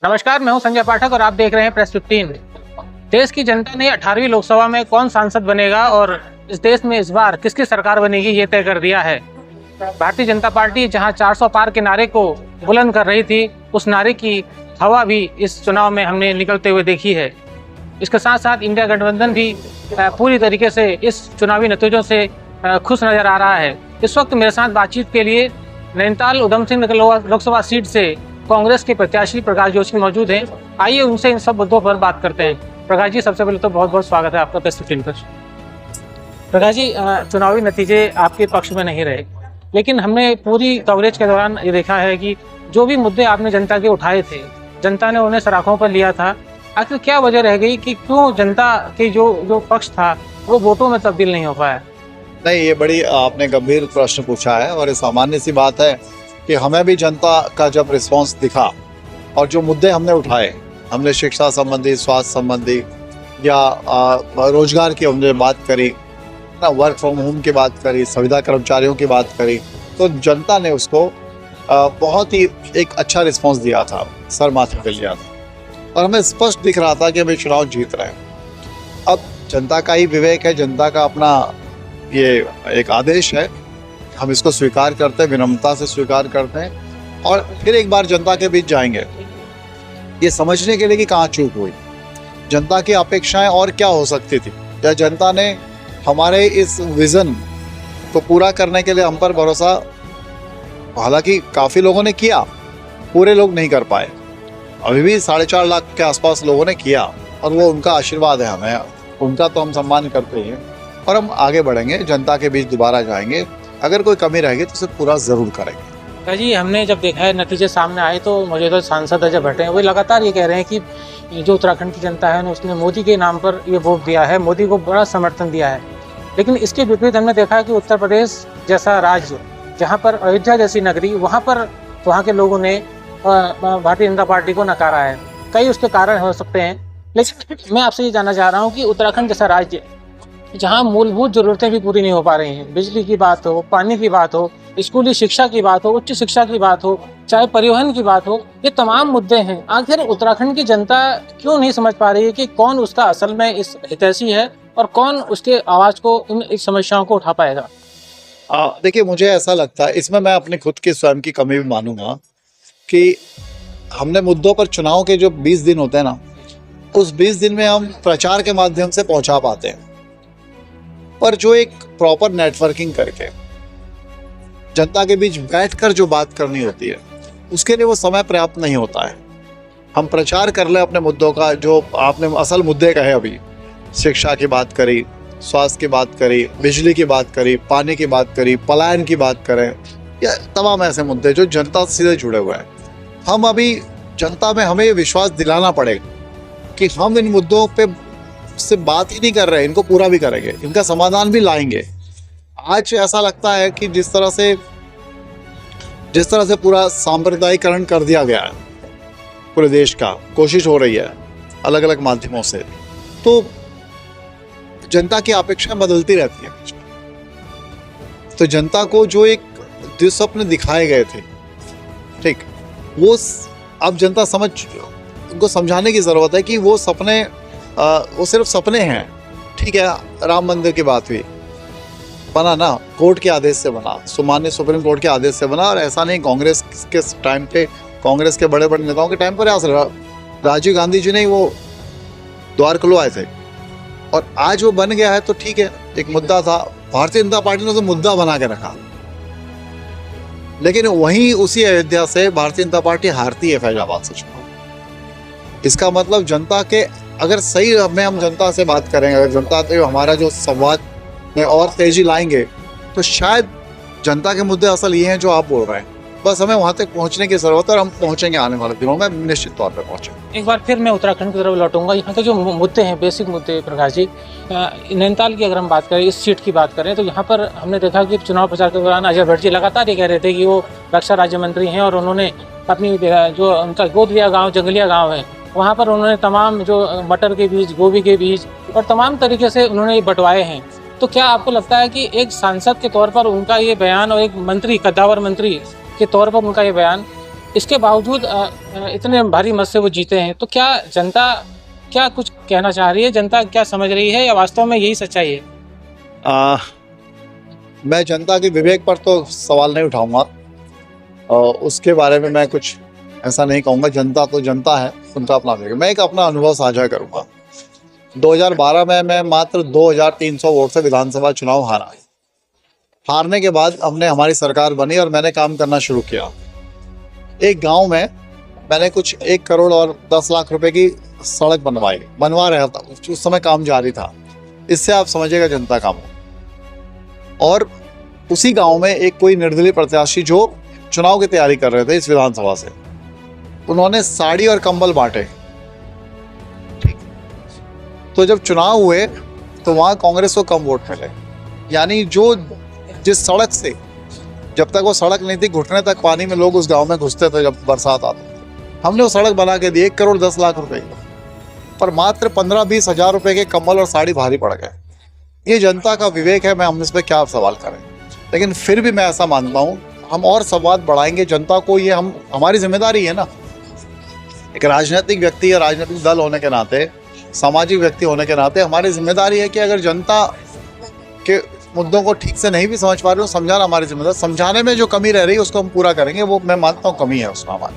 नमस्कार, मैं हूं संजय पाठक और आप देख रहे हैं प्रेस 15। देश की जनता ने 18वीं लोकसभा में कौन सांसद बनेगा और इस देश में इस बार किसकी सरकार बनेगी ये तय कर दिया है। भारतीय जनता पार्टी जहां 400 पार के नारे को बुलंद कर रही थी, उस नारे की हवा भी इस चुनाव में हमने निकलते हुए देखी है। इसके साथ साथ इंडिया गठबंधन भी पूरी तरीके से इस चुनावी नतीजों से खुश नजर आ रहा है। इस वक्त मेरे साथ बातचीत के लिए नैनीताल उधम सिंह नगर लोकसभा सीट से कांग्रेस के प्रत्याशी प्रकाश जोशी मौजूद हैं। आइए उनसे इन सब मुद्दों पर बात करते हैं। प्रकाश जी, सबसे पहले तो बहुत बहुत स्वागत है आपका प्रेस 15 पर। प्रकाश जी, चुनावी नतीजे आपके पक्ष में नहीं रहे, लेकिन हमने पूरी कवरेज के दौरान ये देखा है कि जो भी मुद्दे आपने जनता के उठाए थे, जनता ने उन्हें सराखों पर लिया था। आखिर क्या वजह रह गई कि क्यों जनता के जो पक्ष था वो वोटों में तब्दील नहीं हो पाया? नहीं, ये बड़ी आपने गंभीर प्रश्न पूछा है और ये सामान्य सी बात है कि हमें भी जनता का जब रिस्पांस दिखा और जो मुद्दे हमने उठाए, हमने शिक्षा संबंधी, स्वास्थ्य संबंधी या रोजगार की हमने बात करी ना, वर्क फ्रॉम होम की बात करी, संविदा कर्मचारियों की बात करी, तो जनता ने उसको बहुत ही एक अच्छा रिस्पांस दिया था, सर माथे पे लिया था और हमें स्पष्ट दिख रहा था कि हम चुनाव जीत रहे हैं। अब जनता का ही विवेक है, जनता का अपना ये एक आदेश है, हम इसको स्वीकार करते हैं, विनम्रता से स्वीकार करते हैं और फिर एक बार जनता के बीच जाएंगे ये समझने के लिए कि कहाँ चूक हुई, जनता की अपेक्षाएं और क्या हो सकती थी, या जनता ने हमारे इस विजन को पूरा करने के लिए हम पर भरोसा, हालांकि काफ़ी लोगों ने किया, पूरे लोग नहीं कर पाए, अभी भी 4.5 लाख के आसपास लोगों ने किया और वो उनका आशीर्वाद है, हमें उनका तो हम सम्मान करते हैं और हम आगे बढ़ेंगे, जनता के बीच दोबारा जाएंगे। अगर कोई कमी रहेगी तो उसे पूरा जरूर करेंगे। जी, हमने जब देखा है नतीजे सामने आए तो मौजूदा सांसद अजय भट्ट हैं, वो लगातार ये कह रहे हैं कि जो उत्तराखंड की जनता है उसने मोदी के नाम पर ये वोट दिया है, मोदी को बड़ा समर्थन दिया है। लेकिन इसके विपरीत हमने देखा कि उत्तर प्रदेश जैसा राज्य, जहाँ पर अयोध्या जैसी नगरी, वहाँ पर वहाँ के लोगों ने भारतीय जनता पार्टी को नकारा है। कई उसके कारण हो सकते हैं, लेकिन मैं आपसे ये जानना चाह रहा हूँ कि उत्तराखंड जैसा राज्य जहाँ मूलभूत जरूरतें भी पूरी नहीं हो पा रही हैं, बिजली की बात हो, पानी की बात हो, स्कूली शिक्षा की बात हो, उच्च शिक्षा की बात हो, चाहे परिवहन की बात हो, ये तमाम मुद्दे हैं। आखिर उत्तराखंड की जनता क्यों नहीं समझ पा रही है कि कौन उसका असल में इस हितैषी है और कौन उसके आवाज को, इन समस्याओं को उठा पाएगा? देखिए, मुझे ऐसा लगता है, इसमें मैं अपने खुद की स्वयं की कमी भी मानूंगा कि हमने मुद्दों पर, चुनाव के जो 20 दिन होते हैं ना, उस 20 दिन में हम प्रचार के माध्यम से पहुंचा पाते हैं, पर जो एक प्रॉपर नेटवर्किंग करके जनता के बीच बैठकर जो बात करनी होती है, उसके लिए वो समय पर्याप्त नहीं होता है। हम प्रचार कर ले अपने मुद्दों का, जो आपने असल मुद्दे कहे, अभी शिक्षा की बात करी, स्वास्थ्य की बात करी, बिजली की बात करी, पानी की बात करी, पलायन की बात करें, या तमाम ऐसे मुद्दे जो जनता से सीधे जुड़े हुए हैं। हम अभी जनता में, हमें ये विश्वास दिलाना पड़ेगा कि हम इन मुद्दों पे से बात ही नहीं कर रहे, इनको पूरा भी करेंगे, इनका समाधान भी लाएंगे। आज ऐसा लगता है कि जिस तरह से पूरा सांप्रदायिकरण कर दिया गया है पूरे देश का, कोशिश हो रही है अलग अलग माध्यमों से, तो जनता की अपेक्षाएं बदलती रहती है। तो जनता को जो एक दुस्वप्न दिखाए गए थे, ठीक, वो अब जनता उनको समझाने की जरूरत है कि वो सपने, वो सिर्फ सपने हैं। ठीक है, राम मंदिर की बात हुई, बना ना कोर्ट के आदेश से बना, माननीय सुप्रीम कोर्ट के आदेश से बना, और ऐसा नहीं कांग्रेस के टाइम पे, कांग्रेस के बड़े बड़े नेताओं के टाइम पर राजीव गांधी जी ने वो द्वार खुलवाए थे और आज वो बन गया है। तो ठीक है, एक मुद्दा था, भारतीय जनता पार्टी ने तो मुद्दा बना के रखा, लेकिन वहीं उसी अयोध्या से भारतीय जनता पार्टी हारती है फैजाबाद से चुनाव। इसका मतलब जनता के, अगर सही में हम जनता से बात करेंगे, अगर जनता से हमारा जो संवाद में और तेजी लाएंगे, तो शायद जनता के मुद्दे असल ये हैं जो आप बोल रहे हैं। बस हमें वहाँ तक पहुँचने की जरूरत है और हम पहुँचेंगे आने वाले दिनों में, निश्चित तौर पर पहुँचेंगे। एक बार फिर मैं उत्तराखंड की तरफ लौटूंगा। यहाँ के जो मुद्दे हैं, बेसिक मुद्दे, प्रकाश जी, नैनीताल की अगर हम बात करें, इस सीट की बात करें, तो यहाँ पर हमने देखा कि चुनाव प्रचार के दौरान अजय भट्ट जी लगातार ये कह रहे थे कि वो रक्षा राज्य मंत्री हैं और उन्होंने अपनी जो उनका गोद लिया गाँव, जंगलिया गाँव है, वहाँ पर उन्होंने तमाम जो मटर के बीज, गोभी के बीज और तमाम तरीके से उन्होंने बंटवाए हैं। तो क्या आपको लगता है कि एक सांसद के तौर पर उनका ये बयान और एक मंत्री, कद्दावर मंत्री के तौर पर उनका ये बयान इसके बावजूद इतने भारी मत से वो जीते हैं, तो क्या जनता क्या कुछ कहना चाह रही है, जनता क्या समझ रही है, या वास्तव में यही सच्चाई है? मैं जनता के विवेक पर तो सवाल नहीं उठाऊंगा, उसके बारे में मैं कुछ ऐसा नहीं कहूँगा। जनता तो जनता है, उनका अपना विवेक। मैं एक अपना अनुभव साझा करूँगा। 2012 में मैं मात्र 2300 वोट से विधानसभा चुनाव हारा। हारने के बाद हमारी सरकार बनी और मैंने काम करना शुरू किया। एक गांव में मैंने कुछ 1 करोड़ और 10 लाख रुपए की सड़क बनवा रहा था। उस समय काम जारी था। इससे आप समझिएगा जनता काम। और उसी गांव में एक कोई निर्दलीय प्रत्याशी जो चुनाव की तैयारी कर रहे थे इस विधानसभा से, उन्होंने साड़ी और कंबल बांटे। तो जब चुनाव हुए तो वहां कांग्रेस को कम वोट मिले। यानी जिस सड़क से, जब तक वो सड़क नहीं थी, घुटने तक पानी में लोग उस गांव में घुसते थे जब बरसात आती, हमने वो सड़क बना के दी 1 करोड़ 10 लाख रुपए की, पर मात्र 15-20 हजार रुपए के कंबल और साड़ी भारी पड़ गए। ये जनता का विवेक है। हम इस पर क्या सवाल करें, लेकिन फिर भी मैं ऐसा मानता हूँ हम और संवाद बढ़ाएंगे जनता को। ये हमारी जिम्मेदारी है ना, एक राजनीतिक व्यक्ति या राजनीतिक दल होने के नाते, सामाजिक व्यक्ति होने के नाते हमारी जिम्मेदारी है कि अगर जनता के मुद्दों को ठीक से नहीं भी समझ पा रहे हो, समझाना हमारी जिम्मेदारी। समझाने में जो कमी रह रही है उसको हम पूरा करेंगे। वो मैं मानता हूँ कमी है उसमें हमारी,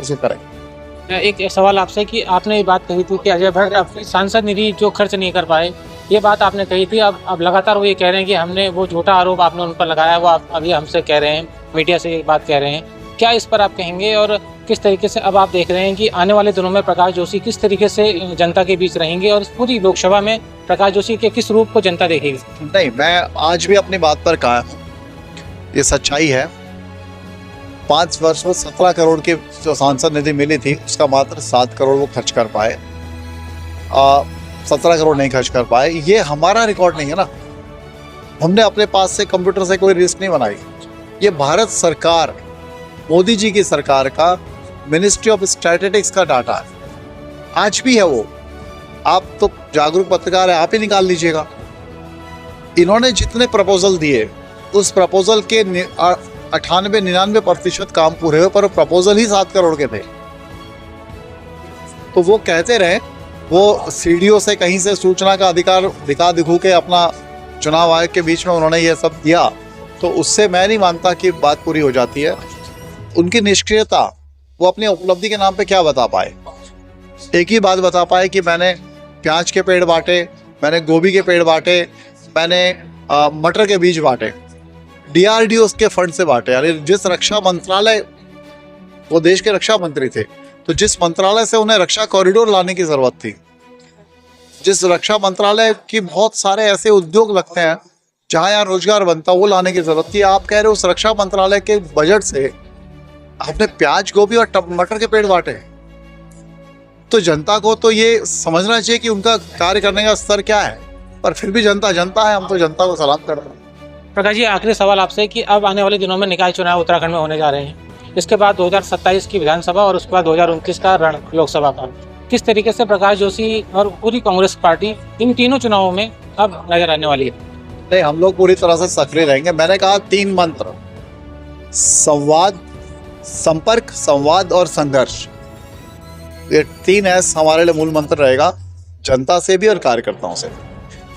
उसे करेंगे। एक सवाल आपसे कि आपने ये बात कही थी कि अजय भट्ट अपनी सांसद निधि जो खर्च नहीं कर पाए, ये बात आपने कही थी। अब लगातार वो ये कह रहे हैं कि हमने वो झूठा आरोप आपने उन पर लगाया, वो आप अभी हमसे कह रहे हैं, मीडिया से ये बात कह रहे हैं। क्या इस पर आप कहेंगे, और किस तरीके से अब आप देख रहे हैं कि आने वाले दिनों में प्रकाश जोशी किस तरीके से जनता के बीच रहेंगे, और पूरी लोकसभा में प्रकाश जोशी के किस रूप को जनता देखेगी? नहीं, मैं आज भी अपनी बात पर कहा, ये सच्चाई है। 5 वर्ष में 17 करोड़ की जो सांसद निधि मिली थी उसका मात्र 7 करोड़ वो खर्च कर पाए। 17 करोड़ नहीं खर्च कर पाए। ये हमारा रिकॉर्ड नहीं है ना। हमने अपने पास से कंप्यूटर से कोई लिस्ट नहीं बनाई। ये भारत सरकार, मोदी जी की सरकार का मिनिस्ट्री ऑफ स्टैटिस्टिक्स का डाटा है, आज भी है वो। आप तो जागरूक पत्रकार है, आप ही निकाल लीजिएगा। इन्होंने जितने प्रपोजल दिए उस प्रपोजल के 98-99% काम पूरे हुए, पर प्रपोजल ही 7 करोड़ के थे। तो वो कहते रहे, वो सीडीओ से कहीं से सूचना का अधिकार दिखा दिखू के अपना चुनाव आयोग के बीच में उन्होंने ये सब दिया, तो उससे मैं नहीं मानता कि बात पूरी हो जाती है। उनकी निष्क्रियता, वो अपनी उपलब्धि के नाम पे क्या बता पाए? एक ही बात बता पाए कि मैंने प्याज के पेड़ बांटे, मैंने गोभी के पेड़ बांटे, मैंने मटर के बीज बांटे, डीआरडीओ के फंड से बांटे। यानी जिस रक्षा मंत्रालय, वो देश के रक्षा मंत्री थे, तो जिस मंत्रालय से उन्हें रक्षा कॉरिडोर लाने की जरूरत थी, जिस रक्षा मंत्रालय की बहुत सारे ऐसे उद्योग लगते हैं जहां यहाँ रोजगार बनता, वो लाने की जरूरत थी, आप कह रहे हो उस रक्षा मंत्रालय के बजट से आपने प्याज, गोभी और मटर के पेड़ बांटे। तो जनता को तो ये समझना चाहिए कि उनका कार्य करने का स्तर क्या है, पर फिर भी जनता जनता है। हम तो जनता को सलाम करते हैं। प्रकाश जी, आखिरी सवाल आपसे कि अब आने वाले दिनों में निकाय चुनाव उत्तराखंड में होने जा रहे हैं, इसके बाद 2027 की विधानसभा और उसके बाद 2029 का रण लोकसभा का, किस तरीके से प्रकाश जोशी और पूरी कांग्रेस पार्टी इन तीनों चुनावों में अब नजर आने वाली है? नहीं, हम लोग पूरी तरह से सक्रिय रहेंगे। मैंने कहा 3 मंत्र: संवाद, संपर्क, संवाद और संघर्ष। ये 3 एस हमारे लिए मूल मंत्र रहेगा, जनता से भी और कार्यकर्ताओं से।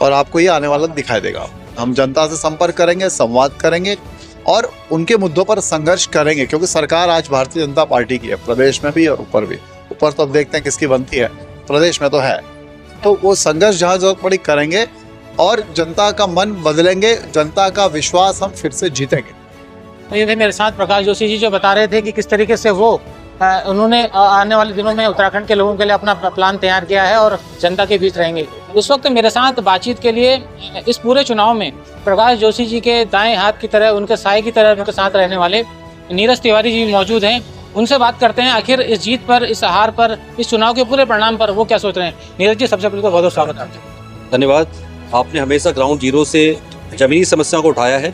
और आपको ये आने वाला दिखाई देगा। हम जनता से संपर्क करेंगे, संवाद करेंगे और उनके मुद्दों पर संघर्ष करेंगे, क्योंकि सरकार आज भारतीय जनता पार्टी की है, प्रदेश में भी और ऊपर भी। ऊपर तो अब देखते हैं किसकी बनती है, प्रदेश में तो है। तो वो संघर्ष जहाँ जरूरत पड़ी करेंगे और जनता का मन बदलेंगे, जनता का विश्वास हम फिर से जीतेंगे। ये थे मेरे साथ प्रकाश जोशी जी, जो बता रहे थे कि किस तरीके से वो उन्होंने आने वाले दिनों में उत्तराखंड के लोगों के लिए अपना प्लान तैयार किया है और जनता के बीच रहेंगे। इस वक्त मेरे साथ बातचीत के लिए इस पूरे चुनाव में प्रकाश जोशी जी के दाएं हाथ की तरह, उनके साए की तरह उनके साथ रहने वाले नीरज तिवारी जी मौजूद हैं। उनसे बात करते हैं आखिर इस जीत पर, इस हार पर, इस चुनाव के पूरे परिणाम पर वो क्या सोच रहे हैं। नीरज जी, सबसे पहले तो बहुत बहुत स्वागत है। धन्यवाद। आपने हमेशा ग्राउंड जीरो से जमीनी समस्याओं को उठाया है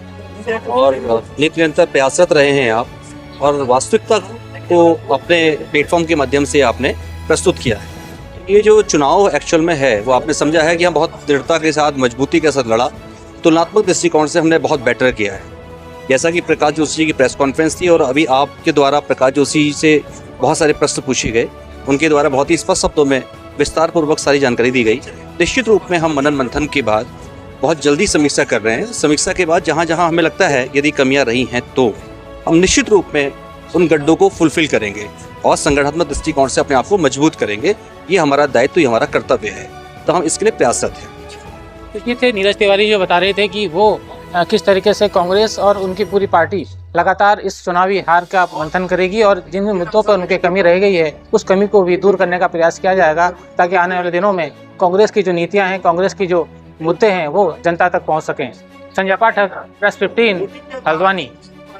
और निरंतर प्रयासरत रहे हैं आप, और वास्तविकता को अपने प्लेटफॉर्म के माध्यम से आपने प्रस्तुत किया है। ये जो चुनाव एक्चुअल में है वो आपने समझा है कि हम बहुत दृढ़ता के साथ, मजबूती के साथ लड़ा। तुलनात्मक दृष्टिकोण से हमने बहुत बेटर किया है। जैसा कि प्रकाश जोशी जी की प्रेस कॉन्फ्रेंस थी और अभी आपके द्वारा प्रकाश जोशी से बहुत सारे प्रश्न पूछे गए, उनके द्वारा बहुत ही स्पष्ट शब्दों में विस्तार पूर्वक सारी जानकारी दी गई। निश्चित रूप में हम मनन मंथन के बाद बहुत जल्दी समीक्षा कर रहे हैं। समीक्षा के बाद जहाँ जहाँ हमें लगता है यदि कमियाँ रही हैं तो हम निश्चित रूप में उन गड्ढों को फुलफिल करेंगे और संगठनात्मक दृष्टिकोण से अपने आप को मजबूत करेंगे। ये हमारा दायित्व, ये हमारा कर्तव्य है, तो हम इसके लिए प्रयासरत हैं। तो ये थे नीरज तिवारी जो बता रहे थे कि वो किस तरीके से कांग्रेस और उनकी पूरी पार्टी लगातार इस चुनावी हार का मंथन करेगी और जिन मुद्दों पर उनकी कमी रह गई है उस कमी को भी दूर करने का प्रयास किया जाएगा, ताकि आने वाले दिनों में कांग्रेस की जो नीतियां हैं, कांग्रेस की जो मुद्दे हैं वो जनता तक पहुंच सकें। संजय पाठक, प्रेस 15, हल्द्वानी।